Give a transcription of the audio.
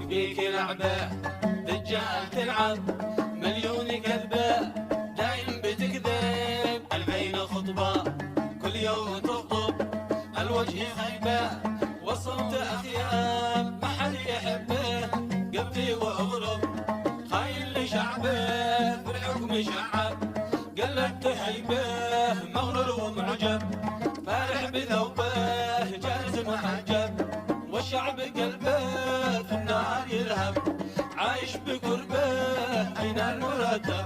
بيك لعبة دجال تلعب مليون كذبة دايم بتكذب 2000 خطبة كل يوم تخطب الوجه خيبة وصلت أخيام ما حد يحبه قبلي وأغرب خاين لشعبه بالحكم شعب قلت هيبه مغرور ومعجب فارح بذوبه جالس محجب والشعب قلبه في النار يلهب عايش بقربه أين المرتب